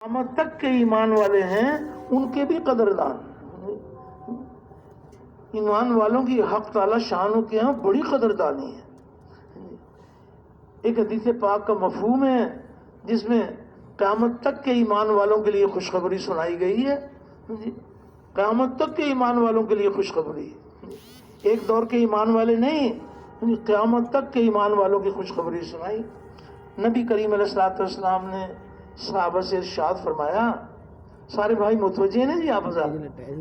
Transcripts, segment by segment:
قیامت تک کے ایمان والے ہیں ان کے بھی قدردان. ایمان والوں کی حق تعالی شانوں کے ہاں بڑی قدردانی ہے. ایک حدیث پاک کا مفہوم ہے جس میں قیامت تک کے ایمان والوں کے لیے خوشخبری سنائی گئی ہے. قیامت تک کے ایمان والوں کے لیے خوشخبری، ایک دور کے ایمان والے نہیں، قیامت تک کے ایمان والوں کی خوشخبری سنائی. نبی کریم علیہ الصلوۃ والسلام نے صحابہ سے ارشاد فرمایا، سارے بھائی متوجہ ہیں جی، آپ حضرات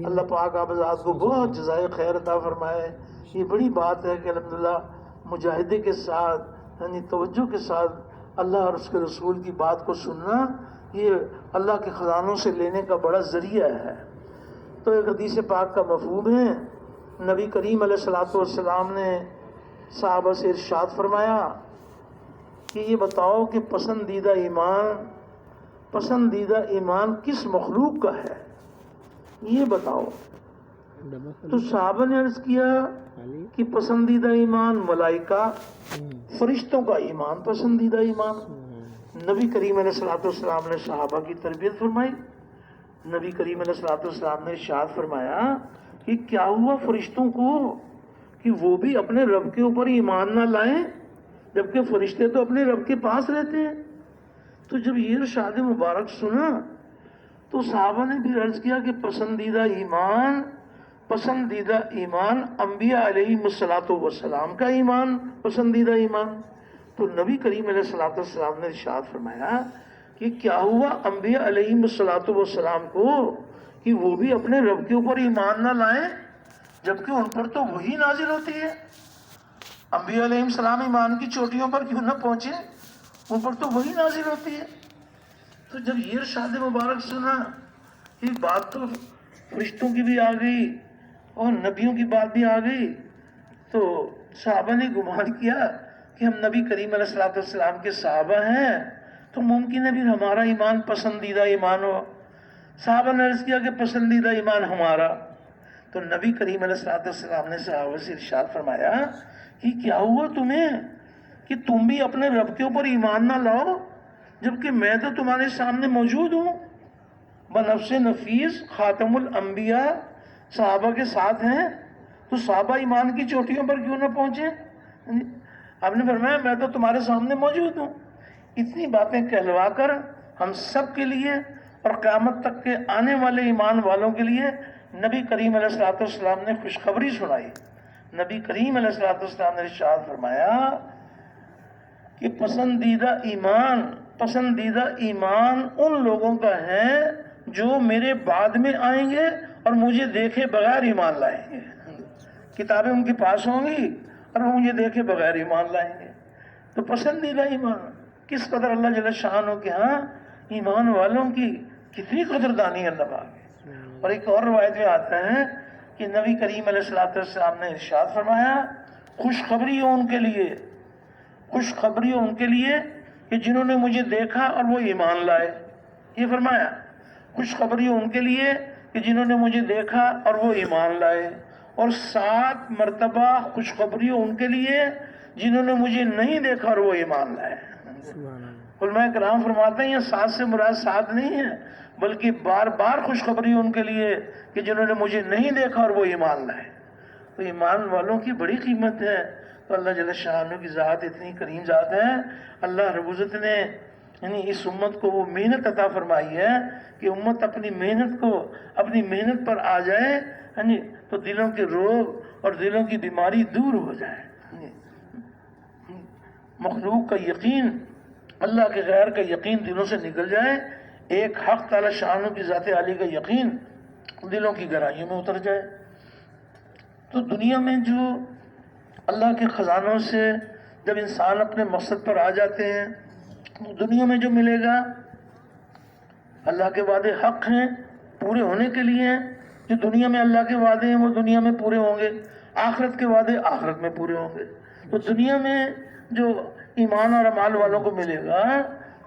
اللہ پاک آپ حضرات کو بہت جزائے خیر عطا فرمائے. یہ بڑی بات ہے کہ الحمدللہ مجاہدے کے ساتھ یعنی توجہ کے ساتھ اللہ اور اس کے رسول کی بات کو سننا، یہ اللہ کے خزانوں سے لینے کا بڑا ذریعہ ہے. تو ایک حدیث پاک کا مفہوم ہے، نبی کریم علیہ الصلوۃ والسلام نے صحابہ سے ارشاد فرمایا کہ یہ بتاؤ کہ پسندیدہ ایمان کس مخلوق کا ہے، یہ بتاؤ. تو صحابہ نے عرض کیا کہ پسندیدہ ایمان ملائکہ، فرشتوں کا ایمان پسندیدہ ایمان. نبی کریم علیہ الصلوۃ والسلام نے صحابہ کی تربیت فرمائی. نبی کریم علیہ الصلوۃ والسلام نے ارشاد فرمایا کہ کیا ہوا فرشتوں کو کہ وہ بھی اپنے رب کے اوپر ایمان نہ لائیں، جبکہ فرشتے تو اپنے رب کے پاس رہتے ہیں. تو جب یہ ارشاد مبارک سنا تو صحابہ نے بھی عرض کیا کہ پسندیدہ ایمان انبیاء علیہ الصلوۃ والسلام کا ایمان پسندیدہ ایمان. تو نبی کریم علیہ الصلوۃ والسلام نے ارشاد فرمایا کہ کیا ہوا انبیاء علیہ الصلوۃ والسلام کو کہ وہ بھی اپنے رب کے اوپر ایمان نہ لائیں، جبکہ ان پر تو وہی نازل ہوتی ہے. انبیاء علیہ السلام ایمان کی چوٹیوں پر کیوں نہ پہنچے، ان پر تو وہی نازل ہوتی ہے. تو جب یہ ارشاد مبارک سنا، یہ بات تو فرشتوں کی بھی آ گئی اور نبیوں کی بات بھی آ گئی، تو صحابہ نے گمان کیا کہ ہم نبی کریم علیہ الصلوۃ والسلام کے صحابہ ہیں تو ممکن ہے پھر ہمارا ایمان پسندیدہ ایمان ہو. صحابہ نے عرض کیا کہ پسندیدہ ایمان ہمارا. تو نبی کریم علیہ الصلوۃ والسلام نے صحابہ سے ارشاد فرمایا کہ کیا ہوا تمہیں کہ تم بھی اپنے رب کے اوپر ایمان نہ لاؤ، جبکہ میں تو تمہارے سامنے موجود ہوں، بنفس نفیس خاتم الانبیاء صحابہ کے ساتھ ہیں. تو صحابہ ایمان کی چوٹیوں پر کیوں نہ پہنچے؟ آپ نے فرمایا میں تو تمہارے سامنے موجود ہوں. اتنی باتیں کہلوا کر ہم سب کے لیے اور قیامت تک کے آنے والے ایمان والوں کے لیے نبی کریم علیہ الصلوۃ والسلام نے خوشخبری سنائی. نبی کریم علیہ الصلوۃ والسلام نے ارشاد فرمایا کہ پسندیدہ ایمان ان لوگوں کا ہے جو میرے بعد میں آئیں گے اور مجھے دیکھے بغیر ایمان لائیں گے. کتابیں ان کے پاس ہوں گی اور وہ مجھے دیکھے بغیر ایمان لائیں گے. تو پسندیدہ ایمان کس قدر اللہ جل شانہ کے ہاں ایمان والوں کی کتنی قدردانی ہے اللہ پاک. اور ایک اور روایت میں آتا ہے کہ نبی کریم علیہ الصلوۃ والسلام نے ارشاد فرمایا خوشخبری ہو ان کے لیے کہ جنہوں نے مجھے دیکھا اور وہ ایمان لائے. یہ فرمایا خوشخبری ہو ان کے لیے کہ جنہوں نے مجھے دیکھا اور وہ ایمان لائے. اور 7 مرتبہ خوشخبری ہو ان کے لیے جنہوں نے مجھے نہیں دیکھا اور وہ ایمان لائے. علماء کرام فرماتے ہیں یہ 7 سے مراد 7 نہیں ہے، بلکہ بار بار خوشخبری ان کے لیے کہ جنہوں نے مجھے نہیں دیکھا اور وہ ایمان لائے. تو ایمان والوں کی بڑی قیمت ہے. تو اللہ جل شانہ کی ذات اتنی کریم ذات ہے. اللہ رب العزت نے یعنی اس امت کو وہ محنت عطا فرمائی ہے کہ امت اپنی محنت پر آ جائے یعنی تو دلوں کے روگ اور دلوں کی بیماری دور ہو جائے. مخلوق کا یقین، اللہ کے غیر کا یقین دلوں سے نکل جائے، ایک حق تعالی شانہ کی ذات عالی کا یقین دلوں کی گہرائیوں میں اتر جائے. تو دنیا میں جو اللہ کے خزانوں سے جب انسان اپنے مقصد پر آ جاتے ہیں، دنیا میں جو ملے گا اللہ کے وعدے حق ہیں، پورے ہونے کے لیے ہیں. جو دنیا میں اللہ کے وعدے ہیں وہ دنیا میں پورے ہوں گے، آخرت کے وعدے آخرت میں پورے ہوں گے. تو دنیا میں جو ایمان اور اعمال والوں کو ملے گا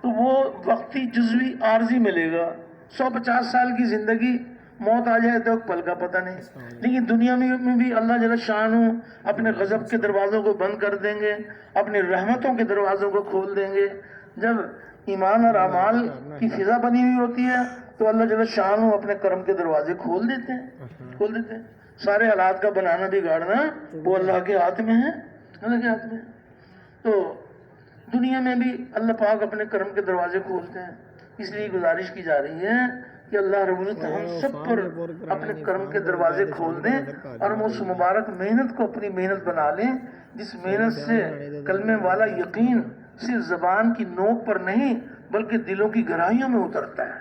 تو وہ وقتی جزوی عارضی ملے گا. 150 سال کی زندگی، موت آ جائے تو پل کا پتہ نہیں. لیکن دنیا میں بھی اللہ جل شانہ اپنے غضب کے دروازوں کو بند کر دیں گے، اپنی رحمتوں کے دروازوں کو کھول دیں گے. جب ایمان اور اعمال کی فضا بنی ہوئی ہوتی ہے تو اللہ جل شانہ اپنے کرم کے دروازے کھول دیتے ہیں. سارے حالات کا بنانا بگاڑنا وہ اللہ کے ہاتھ میں ہے. اللہ کے ہاتھ میں. تو دنیا میں بھی اللہ پاک اپنے کرم کے دروازے کھولتے ہیں. اس لیے گزارش کی جا رہی ہے کہ اللہ رب العزت ہم سب پر اپنے کرم کے دروازے کھول دیں اور ہم اس مبارک محنت کو اپنی محنت بنا لیں جس محنت سے کلمے والا یقین صرف زبان کی نوک پر نہیں بلکہ دلوں کی گہرائیوں میں اترتا ہے.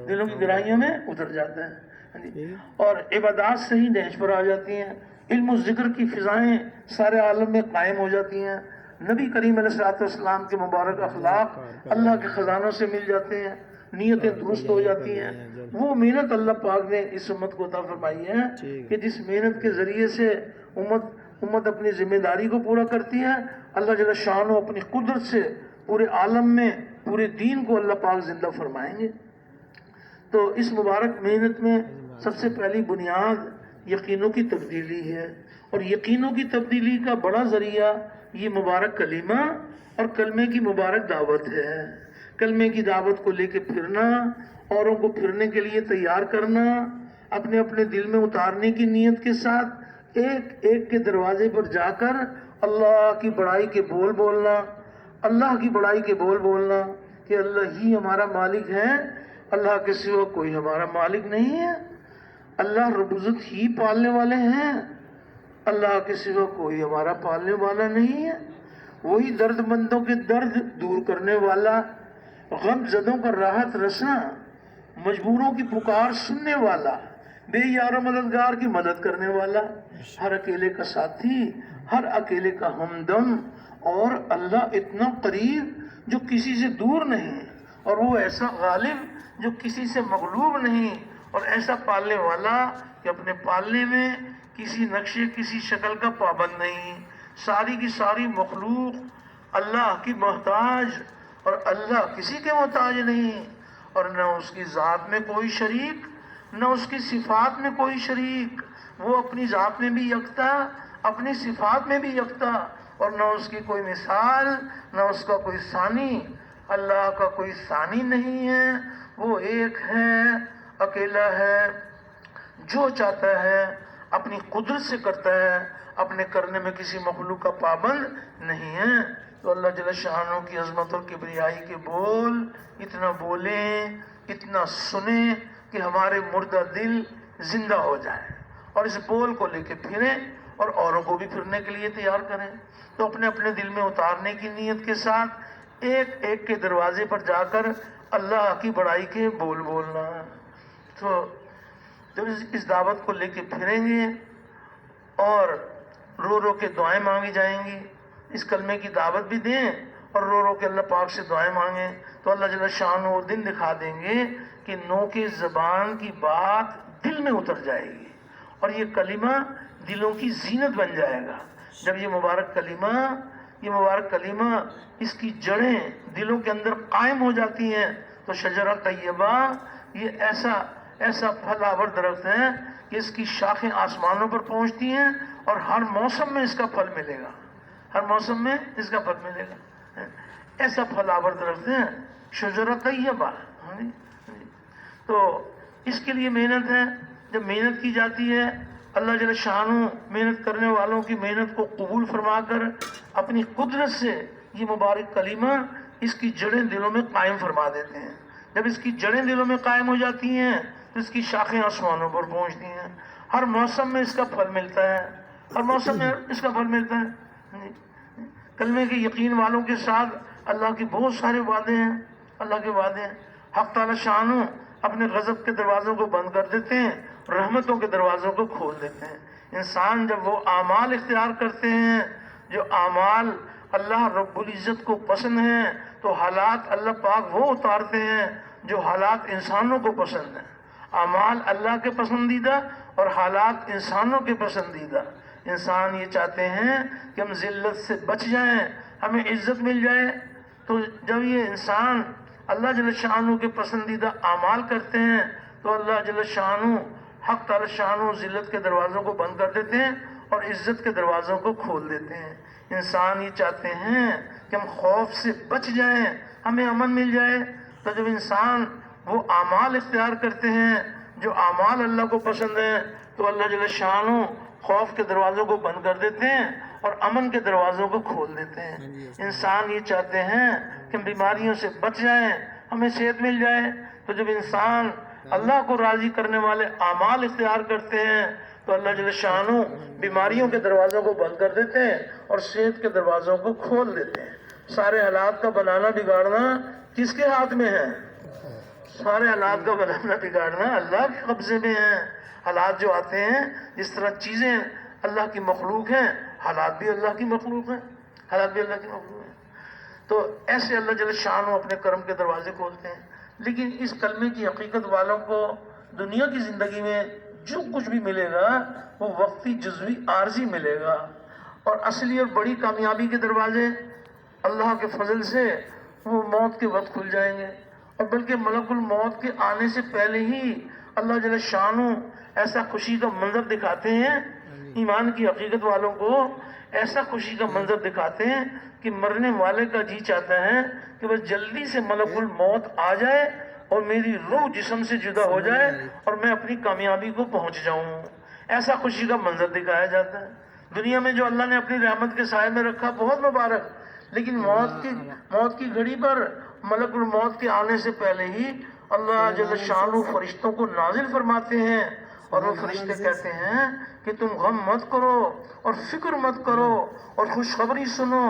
دلوں کی گہرائیوں میں اتر جاتا ہے اور عبادات صحیح نہج پر آ جاتی ہیں. علم و ذکر کی فضائیں سارے عالم میں قائم ہو جاتی ہیں. نبی کریم علیہ السلام کے مبارک اخلاق اللہ کے خزانوں سے مل جاتے ہیں. نیتیں درست ہو جاتی ہیں. وہ محنت اللہ پاک نے اس امت کو عطا فرمائی ہے کہ جس محنت کے ذریعے سے امت اپنی ذمہ داری کو پورا کرتی ہے. اللہ جل شانہ اپنی قدرت سے پورے عالم میں پورے دین کو اللہ پاک زندہ فرمائیں گے. تو اس مبارک محنت میں سب سے پہلی بنیاد یقینوں کی تبدیلی ہے اور یقینوں کی تبدیلی کا بڑا ذریعہ یہ مبارک کلمہ اور کلمے کی مبارک دعوت ہے. کلمے کی دعوت کو لے کے پھرنا، اوروں کو پھرنے کے لیے تیار کرنا، اپنے اپنے دل میں اتارنے کی نیت کے ساتھ ایک ایک کے دروازے پر جا کر اللہ کی بڑائی کے بول بولنا، اللہ کی بڑائی کے بول بولنا کہ اللہ ہی ہمارا مالک ہے، اللہ کے سوا کوئی ہمارا مالک نہیں ہے، اللہ رب العزت ہی پالنے والے ہیں، اللہ کے سوا کوئی ہمارا پالنے والا نہیں ہے. وہی درد مندوں کے درد دور کرنے والا، غم زدوں کا راحت رساں، مجبوروں کی پکار سننے والا، بے یار و مددگار کی مدد کرنے والا، ہر اکیلے کا ساتھی، ہر اکیلے کا ہمدم، اور اللہ اتنا قریب جو کسی سے دور نہیں، اور وہ ایسا غالب جو کسی سے مغلوب نہیں، اور ایسا پالنے والا کہ اپنے پالنے میں کسی نقشے کسی شکل کا پابند نہیں. ساری کی ساری مخلوق اللہ کی محتاج اور اللہ کسی کے محتاج نہیں، اور نہ اس کی ذات میں کوئی شریک نہ اس کی صفات میں کوئی شریک. وہ اپنی ذات میں بھی یکتا، اپنی صفات میں بھی یکتا، اور نہ اس کی کوئی مثال نہ اس کا کوئی ثانی. اللہ کا کوئی ثانی نہیں ہے، وہ ایک ہے، اکیلا ہے، جو چاہتا ہے اپنی قدرت سے کرتا ہے، اپنے کرنے میں کسی مخلوق کا پابند نہیں ہے. تو اللہ جل شانہ کی عظمت اور کبریائی کے بول اتنا بولیں، اتنا سنیں کہ ہمارے مردہ دل زندہ ہو جائے، اور اس بول کو لے کے پھریں اور اوروں کو بھی پھرنے کے لیے تیار کریں. تو اپنے اپنے دل میں اتارنے کی نیت کے ساتھ ایک ایک کے دروازے پر جا کر اللہ کی بڑائی کے بول بولنا. تو جب اس دعوت کو لے کے پھریں گے اور رو رو کے دعائیں مانگی جائیں گی، اس کلمے کی دعوت بھی دیں اور رو رو کے اللہ پاک سے دعائیں مانگیں، تو اللہ جل شانہ وہ دن دکھا دیں گے کہ نو کے زبان کی بات دل میں اتر جائے گی اور یہ کلمہ دلوں کی زینت بن جائے گا. جب یہ مبارک کلمہ اس کی جڑیں دلوں کے اندر قائم ہو جاتی ہیں تو شجرہ طیبہ یہ ایسا پھل آور درخت ہے کہ اس کی شاخیں آسمانوں پر پہنچتی ہیں اور ہر موسم میں اس کا پھل ملے گا، ہر موسم میں اس کا پھل ملے گا. ایسا پھل آور درخت ہے شجرہ طیبہ. تو اس کے لیے محنت ہے. جب محنت کی جاتی ہے اللہ جل شانہ محنت کرنے والوں کی محنت کو قبول فرما کر اپنی قدرت سے یہ مبارک کلمہ اس کی جڑیں دلوں میں قائم فرما دیتے ہیں. جب اس کی جڑیں دلوں میں قائم ہو جاتی ہیں تو اس کی شاخیں آسمانوں پر پہنچتی ہیں. ہر موسم میں اس کا پھل ملتا ہے، ہر موسم میں اس کا پھل ملتا ہے. کلمے کے یقین والوں کے ساتھ اللہ کے بہت سارے وعدے ہیں، اللہ کے وعدے ہیں. حق تعالی شانہ اپنے غضب کے دروازوں کو بند کر دیتے ہیں، رحمتوں کے دروازوں کو کھول دیتے ہیں. انسان جب وہ اعمال اختیار کرتے ہیں جو اعمال اللہ رب العزت کو پسند ہیں تو حالات اللہ پاک وہ اتارتے ہیں جو حالات انسانوں کو پسند ہیں. اعمال اللہ کے پسندیدہ اور حالات انسانوں کے پسندیدہ. انسان یہ چاہتے ہیں کہ ہم ذلت سے بچ جائیں، ہمیں عزت مل جائے. تو جب یہ انسان اللہ جل شانہ کے پسندیدہ اعمال کرتے ہیں تو اللہ جل شانہ حق تعالی شانہ ذلت کے دروازوں کو بند کر دیتے ہیں اور عزت کے دروازوں کو کھول دیتے ہیں. انسان یہ چاہتے ہیں کہ ہم خوف سے بچ جائیں، ہمیں امن مل جائے. تو جب انسان وہ اعمال اختیار کرتے ہیں جو اعمال اللہ کو پسند ہیں تو اللہ جل شانہ خوف کے دروازوں کو بند کر دیتے ہیں اور امن کے دروازوں کو کھول دیتے ہیں. انسان یہ چاہتے ہیں کہ ہم بیماریوں سے بچ جائیں, ہمیں صحت مل جائے. تو جب انسان اللہ کو راضی کرنے والے اعمال اختیار کرتے ہیں تو اللہ جل شانہ بیماریوں کے دروازوں کو بند کر دیتے ہیں اور صحت کے دروازوں کو کھول دیتے ہیں. سارے حالات کا بنانا بگاڑنا کس کے ہاتھ میں ہے؟ سارے حالات کا بنانا بگاڑنا اللہ کے قبضے میں ہے. حالات جو آتے ہیں, جس طرح چیزیں اللہ کی مخلوق ہیں, حالات بھی اللہ کی مخلوق ہیں, حالات بھی اللہ کی مخلوق ہیں. تو ایسے اللہ جل شانہ اپنے کرم کے دروازے کھولتے ہیں. لیکن اس کلمے کی حقیقت والوں کو دنیا کی زندگی میں جو کچھ بھی ملے گا وہ وقتی جزوی عارضی ملے گا, اور اصلی اور بڑی کامیابی کے دروازے اللہ کے فضل سے وہ موت کے وقت کھل جائیں گے. اور بلکہ ملک الموت کے آنے سے پہلے ہی اللہ جل شانہ ایسا خوشی کا منظر دکھاتے ہیں, ایمان کی حقیقت والوں کو ایسا خوشی کا منظر دکھاتے ہیں کہ مرنے والے کا جی چاہتا ہے کہ بس جلدی سے ملک الموت آ جائے اور میری روح جسم سے جدا ہو جائے اور میں اپنی کامیابی کو پہنچ جاؤں. ایسا خوشی کا منظر دکھایا جاتا ہے. دنیا میں جو اللہ نے اپنی رحمت کے سائے میں رکھا بہت مبارک, لیکن موت کی گھڑی پر ملک الموت کے آنے سے پہلے ہی اللہ جل شانہ فرشتوں کو نازل فرماتے ہیں اور وہ فرشتے کہتے ہیں کہ تم غم مت کرو اور فکر مت کرو اور خوشخبری سنو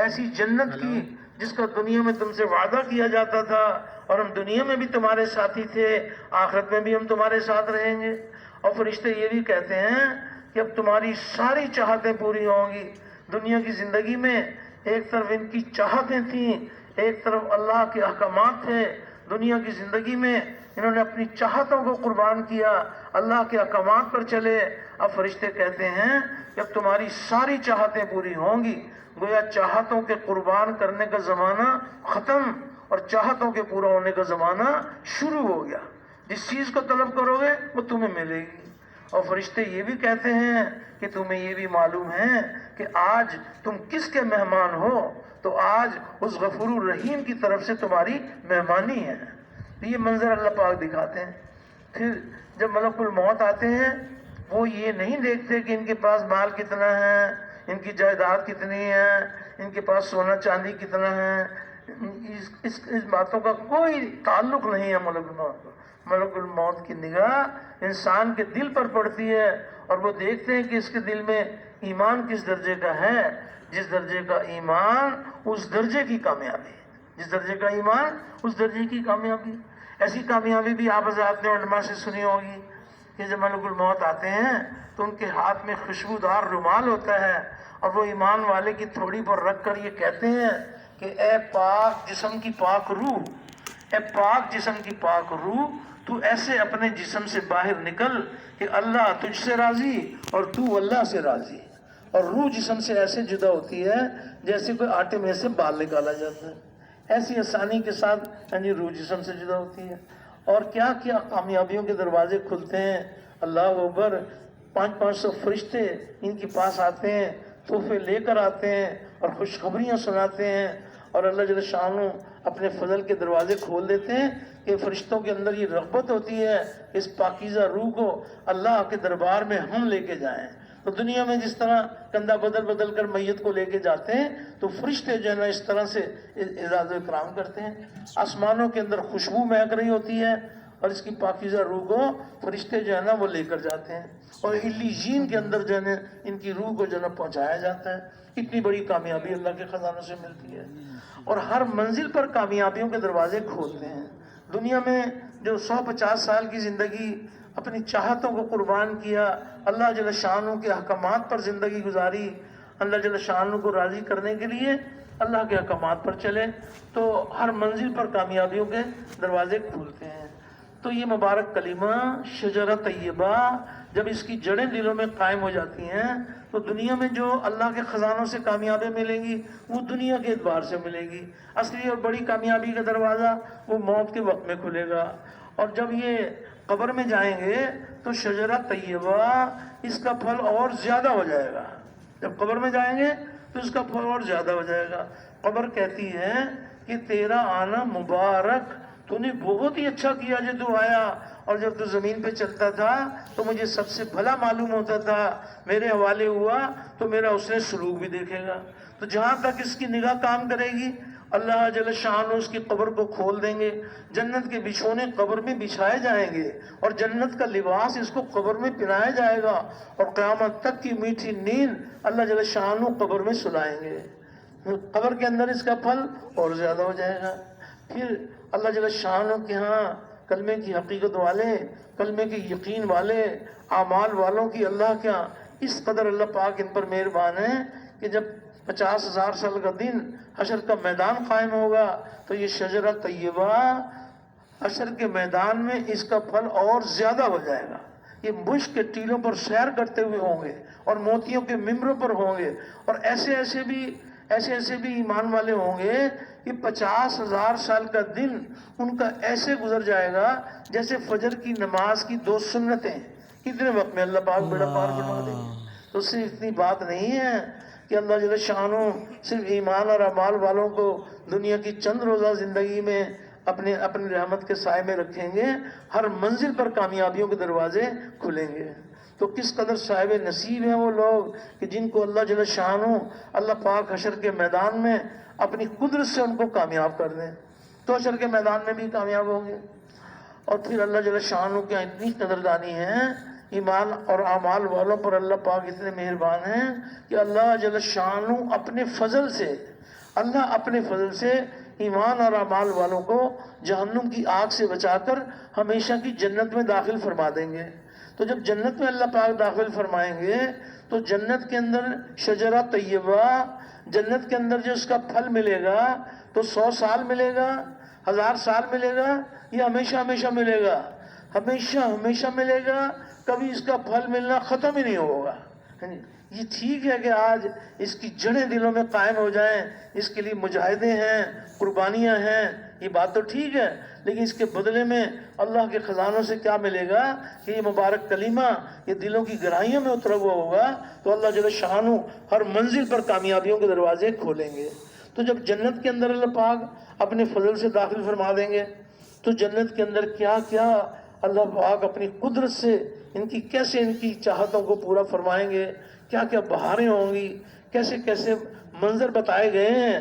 ایسی جنت کی جس کا دنیا میں تم سے وعدہ کیا جاتا تھا, اور ہم دنیا میں بھی تمہارے ساتھی تھے, آخرت میں بھی ہم تمہارے ساتھ رہیں گے. اور فرشتے یہ بھی کہتے ہیں کہ اب تمہاری ساری چاہتیں پوری ہوں گی. دنیا کی زندگی میں ایک طرف ان کی چاہتیں تھیں, ایک طرف اللہ کے احکامات تھے. دنیا کی زندگی میں انہوں نے اپنی چاہتوں کو قربان کیا, اللہ کے احکامات پر چلے. اب فرشتے کہتے ہیں کہ اب تمہاری ساری چاہتیں پوری ہوں گی. گویا چاہتوں کے قربان کرنے کا زمانہ ختم اور چاہتوں کے پورا ہونے کا زمانہ شروع ہو گیا. جس چیز کو طلب کرو گے وہ تمہیں ملے گی. اور فرشتے یہ بھی کہتے ہیں کہ تمہیں یہ بھی معلوم ہے کہ آج تم کس کے مہمان ہو, تو آج اس غفور الرحیم کی طرف سے تمہاری مہمانی ہے. تو یہ منظر اللہ پاک دکھاتے ہیں. پھر جب ملک الموت آتے ہیں وہ یہ نہیں دیکھتے کہ ان کے پاس مال کتنا ہے, ان کی جائیداد کتنی ہے, ان کے پاس سونا چاندی کتنا ہے. اس باتوں کا کوئی تعلق نہیں ہے ملک الموت. ملک الموت کی نگاہ انسان کے دل پر پڑتی ہے اور وہ دیکھتے ہیں کہ اس کے دل میں ایمان کس درجے کا ہے. جس درجے کا ایمان اس درجے کی کامیابی, جس درجے کا ایمان اس درجے کی کامیابی. ایسی کامیابی بھی آپ حضرات نے علماء سے سنی ہوگی کہ جب ملک الموت آتے ہیں تو ان کے ہاتھ میں خوشبودار رومال ہوتا ہے اور وہ ایمان والے کی تھوڑی پر رکھ کر یہ کہتے ہیں کہ اے پاک جسم کی پاک روح, اے پاک جسم کی پاک روح, تو ایسے اپنے جسم سے باہر نکل کہ اللہ تجھ سے راضی اور تو اللہ سے راضی. اور روح جسم سے ایسے جدا ہوتی ہے جیسے کوئی آٹے میں سے بال نکالا جاتا ہے. ایسی آسانی کے ساتھ روح جسم سے جدا ہوتی ہے. اور کیا کیا کامیابیوں کے دروازے کھلتے ہیں. اللہ اکبر. 500 فرشتے ان کے پاس آتے ہیں, تحفے لے کر آتے ہیں اور خوشخبریاں سناتے ہیں, اور اللہ جل شانہ اپنے فضل کے دروازے کھول دیتے ہیں کہ فرشتوں کے اندر یہ رغبت ہوتی ہے اس پاکیزہ روح کو اللہ کے دربار میں ہم لے کے جائیں. تو دنیا میں جس طرح کندھا بدل بدل کر میت کو لے کے جاتے ہیں تو فرشتے جو ہے نا اس طرح سے اعزاز و اکرام کرتے ہیں. آسمانوں کے اندر خوشبو مہک رہی ہوتی ہے اور اس کی پاکیزہ روح کو فرشتے جو ہے نا وہ لے کر جاتے ہیں اور علیین کے اندر جو ہے نا ان کی روح کو جو ہے نا پہنچایا جاتا ہے. اتنی بڑی کامیابی اللہ کے خزانوں سے ملتی ہے اور ہر منزل پر کامیابیوں کے دروازے کھولتے ہیں. دنیا میں جو 150 سال کی زندگی اپنی چاہتوں کو قربان کیا, اللہ جل شانہ کے احکامات پر زندگی گزاری, اللہ جل شانہ کو راضی کرنے کے لیے اللہ کے احکامات پر چلے, تو ہر منزل پر کامیابیوں کے دروازے کھولتے ہیں. تو یہ مبارک کلمہ شجرہ طیبہ جب اس کی جڑیں دلوں میں قائم ہو جاتی ہیں تو دنیا میں جو اللہ کے خزانوں سے کامیابی ملیں گی وہ دنیا کے اعتبار سے ملے گی. اصلی اور بڑی کامیابی کا دروازہ وہ موت کے وقت میں کھلے گا. اور جب یہ قبر میں جائیں گے تو شجرہ طیبہ اس کا پھل اور زیادہ ہو جائے گا. جب قبر میں جائیں گے تو اس کا پھل اور زیادہ ہو جائے گا. قبر کہتی ہے کہ تیرا آنا مبارک، تو نے بہت ہی اچھا کیا جو تو آیا، اور جب تو زمین پہ چلتا تھا تو مجھے سب سے بھلا معلوم ہوتا تھا، میرے حوالے ہوا تو میرا اس نے سلوک بھی دیکھے گا۔ تو جہاں تک اس کی نگاہ کام کرے گی، اللہ جل شانہ اس کی قبر کو کھول دیں گے، جنت کے بچھونے قبر میں بچھائے جائیں گے، اور جنت کا لباس اس کو قبر میں پہنایا جائے گا، اور قیامت تک کی میٹھی نیند اللہ جل شانہ قبر میں سلائیں گے۔ قبر کے اندر اس کا پھل اور زیادہ ہو جائے گا۔ پھر اللہ جل شانہ کے ہاں کلمے کی حقیقت والے، کلمے کے یقین والے، اعمال والوں کی اللہ کیا اس قدر اللہ پاک ان پر مہربان ہے کہ جب 50,000 سال کا دن حشر کا میدان قائم ہوگا تو یہ شجرہ طیبہ حشر کے میدان میں اس کا پھل اور زیادہ ہو جائے گا۔ یہ مشک کے ٹیلوں پر سیر کرتے ہوئے ہوں گے، اور موتیوں کے ممبروں پر ہوں گے، اور ایسے ایسے بھی ایمان والے ہوں گے کہ 50,000 سال کا دن ان کا ایسے گزر جائے گا جیسے فجر کی نماز کی 2 سنتیں کتنے وقت میں اللہ پاک بیڑا پار فرما دیں گے۔ تو صرف اتنی بات نہیں ہے کہ اللہ جل شانہ صرف ایمان اور اعمال والوں کو دنیا کی چند روزہ زندگی میں اپنی رحمت کے سائے میں رکھیں گے، ہر منزل پر کامیابیوں کے دروازے کھلیں گے۔ تو کس قدر صاحب نصیب ہیں وہ لوگ کہ جن کو اللہ جل شانہ اللہ پاک حشر کے میدان میں اپنی قدرت سے ان کو کامیاب کر دیں، تو حشر کے میدان میں بھی کامیاب ہوں گے۔ اور پھر اللہ جل شانہ کی اتنی قدردانی ہے، ایمان اور اعمال والوں پر اللہ پاک اتنے مہربان ہیں کہ اللہ جل شانہ اپنے فضل سے ایمان اور اعمال والوں کو جہنم کی آگ سے بچا کر ہمیشہ کی جنت میں داخل فرما دیں گے۔ تو جب جنت میں اللہ پاک داخل فرمائیں گے تو جنت کے اندر شجرہ طیبہ، جنت کے اندر جو اس کا پھل ملے گا تو 100 سال ملے گا، 1000 سال ملے گا، یہ ہمیشہ ہمیشہ ملے گا، ہمیشہ ہمیشہ ملے گا، کبھی اس کا پھل ملنا ختم ہی نہیں ہوگا۔ یہ ٹھیک ہے کہ آج اس کی جڑیں دلوں میں قائم ہو جائیں، اس کے لیے مجاہدے ہیں، قربانیاں ہیں، یہ بات تو ٹھیک ہے، لیکن اس کے بدلے میں اللہ کے خزانوں سے کیا ملے گا کہ یہ مبارک کلمہ یہ دلوں کی گہرائیوں میں اترا ہوا ہوگا، تو اللہ جل شانہ ہر منزل پر کامیابیوں کے دروازے کھولیں گے۔ تو جب جنت کے اندر اللہ پاک اپنے فضل سے داخل فرما دیں گے تو جنت کے اندر کیا کیا اللہ پاک اپنی قدرت سے ان کی چاہتوں کو پورا فرمائیں گے، کیا کیا بہاریں ہوں گی، کیسے کیسے منظر بتائے گئے ہیں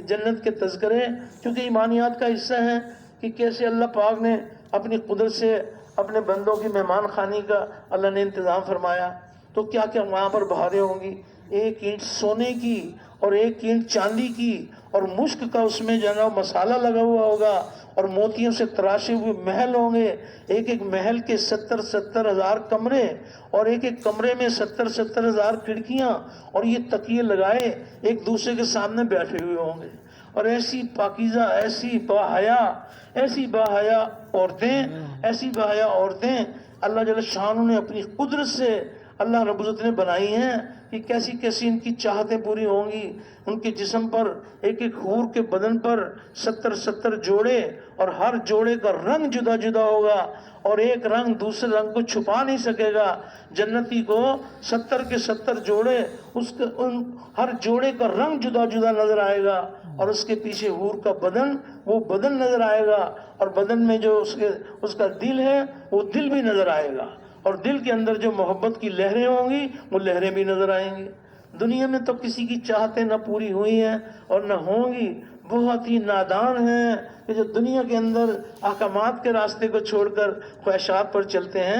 جنت کے تذکرے، کیونکہ ایمانیات کا حصہ ہے کہ کیسے اللہ پاک نے اپنی قدرت سے اپنے بندوں کی مہمان خانی کا اللہ نے انتظام فرمایا۔ تو کیا کیا وہاں پر بہاریں ہوں گی، 1 اینٹ سونے کی اور 1 اینٹ چاندی کی، اور مشک کا اس میں جو ہے نا مسالہ لگا ہوا ہوگا، اور موتیوں سے تراشے ہوئے محل ہوں گے، ایک محل کے 70 ہزار کمرے، اور ایک کمرے میں 70 ہزار کھڑکیاں، اور یہ تکیے لگائے ایک دوسرے کے سامنے بیٹھے ہوئے ہوں گے، اور ایسی پاکیزہ ایسی باحیا عورتیں اللہ جل شانہ نے اپنی قدرت سے اللہ رب العزت نے بنائی ہیں کہ کیسی کیسی ان کی چاہتیں پوری ہوں گی۔ ان کے جسم پر ایک حور کے بدن پر 70 جوڑے، اور ہر جوڑے کا رنگ جدا جدا ہوگا، اور ایک رنگ دوسرے رنگ کو چھپا نہیں سکے گا۔ جنتی کو 70 جوڑے، ہر جوڑے کا رنگ جدا جدا نظر آئے گا، اور اس کے پیچھے حور کا بدن، وہ بدن نظر آئے گا، اور بدن میں جو اس کا دل ہے وہ دل بھی نظر آئے گا، اور دل کے اندر جو محبت کی لہریں ہوں گی وہ لہریں بھی نظر آئیں گی۔ دنیا میں تو کسی کی چاہتیں نہ پوری ہوئی ہیں اور نہ ہوں گی، بہت ہی نادان ہیں کہ جو دنیا کے اندر احکامات کے راستے کو چھوڑ کر خواہشات پر چلتے ہیں۔